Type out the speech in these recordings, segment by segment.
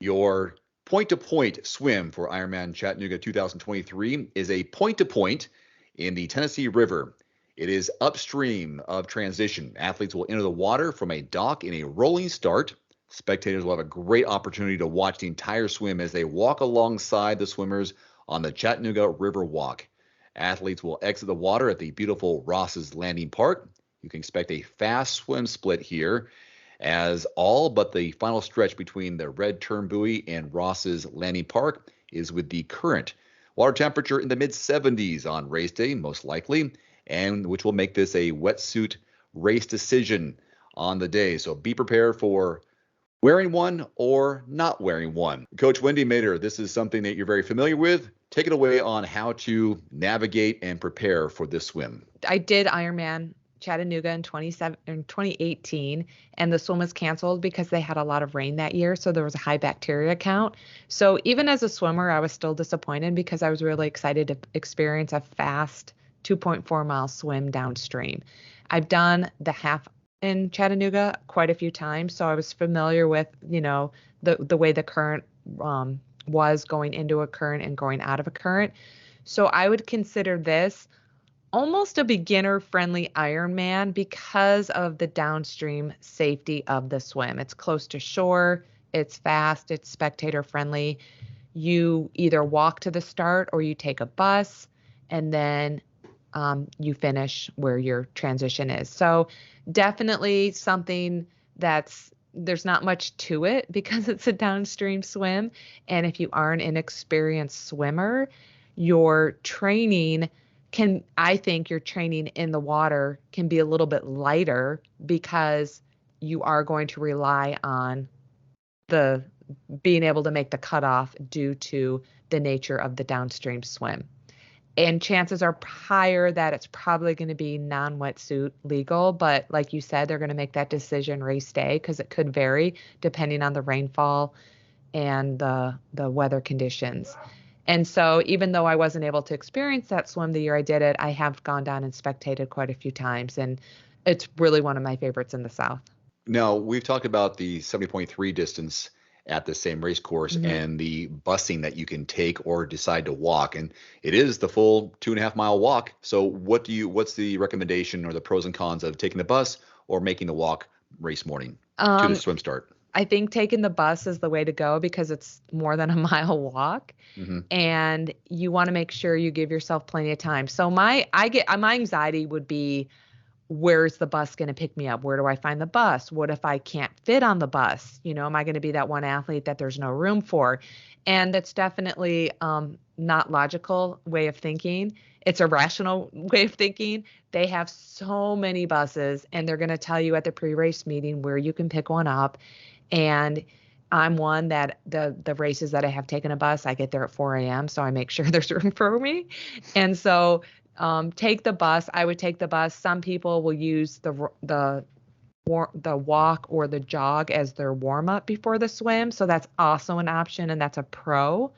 Your point-to-point swim for Ironman Chattanooga 2023 is a point-to-point in the Tennessee River. It is upstream of transition. Athletes will enter the water from a dock in a rolling start. Spectators will have a great opportunity to watch the entire swim as they walk alongside the swimmers on the Chattanooga River Walk. Athletes will exit the water at the beautiful Ross's Landing Park. You can expect a fast swim split here, as all but the final stretch between the Red Turn Buoy and Ross's Landing Park is with the current water temperature in the mid-70s on race day, most likely, and which will make this a wetsuit race decision on the day. So be prepared for wearing one or not wearing one. Coach Wendy Mader, this is something that you're very familiar with. Take it away on how to navigate and prepare for this swim. I did Ironman Chattanooga in 2018, and the swim was canceled because they had a lot of rain that year, so there was a high bacteria count. So even as a swimmer, I was still disappointed because I was really excited to experience a fast 2.4-mile swim downstream. I've done the half in Chattanooga quite a few times, so I was familiar with, the way the current was going into a current and going out of a current. So I would consider this almost a beginner-friendly Ironman because of the downstream safety of the swim. It's close to shore, it's fast, it's spectator-friendly. You either walk to the start or you take a bus, and then you finish where your transition is. So definitely something there's not much to it because it's a downstream swim. And if you are an inexperienced swimmer, your training I think your training in the water can be a little bit lighter because you are going to rely on the being able to make the cutoff due to the nature of the downstream swim. And chances are higher that it's probably going to be non-wetsuit legal, but like you said, they're going to make that decision race day because it could vary depending on the rainfall and the weather conditions. And so even though I wasn't able to experience that swim the year I did it, I have gone down and spectated quite a few times, and it's really one of my favorites in the South. Now, we've talked about the 70.3 distance at the same race course and the busing that you can take or decide to walk. And it is the full 2.5-mile walk. So what's the recommendation or the pros and cons of taking the bus or making the walk race morning to the swim start? I think taking the bus is the way to go because it's more than a mile walk, and you want to make sure you give yourself plenty of time. So my anxiety would be, where's the bus going to pick me up? Where do I find the bus? What if I can't fit on the bus? Am I going to be that one athlete that there's no room for? And that's definitely not logical way of thinking. It's a rational way of thinking. They have so many buses, and they're going to tell you at the pre-race meeting where you can pick one up. And I'm one that the races that I have taken a bus, I get there at 4 a.m. So I make sure there's room for me. And so take the bus. I would take the bus. Some people will use the walk or the jog as their warm up before the swim. So that's also an option, and that's a pro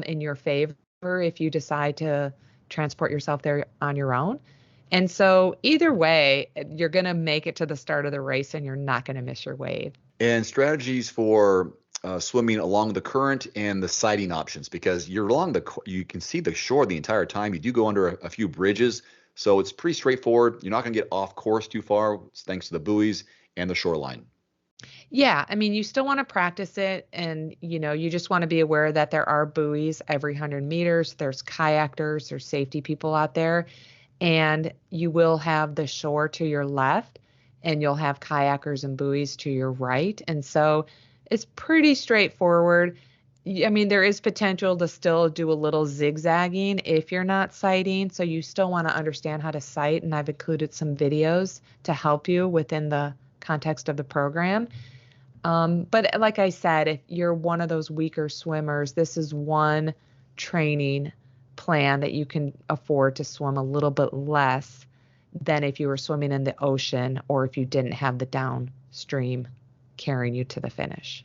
in your favor if you decide to transport yourself there on your own. And so either way, you're going to make it to the start of the race and you're not going to miss your wave. And strategies for swimming along the current and the sighting options, because you can see the shore the entire time. You do go under a few bridges, so it's pretty straightforward. You're not going to get off course too far thanks to the buoys and the shoreline. Yeah, I mean, you still want to practice it, and you just want to be aware that there are buoys every 100 meters. There's kayakers, there's safety people out there, and you will have the shore to your left, and you'll have kayakers and buoys to your right. And so it's pretty straightforward. I mean, there is potential to still do a little zigzagging if you're not sighting. So you still want to understand how to sight. And I've included some videos to help you within the context of the program. But like I said, if you're one of those weaker swimmers, this is one training plan that you can afford to swim a little bit less than if you were swimming in the ocean or if you didn't have the downstream carrying you to the finish.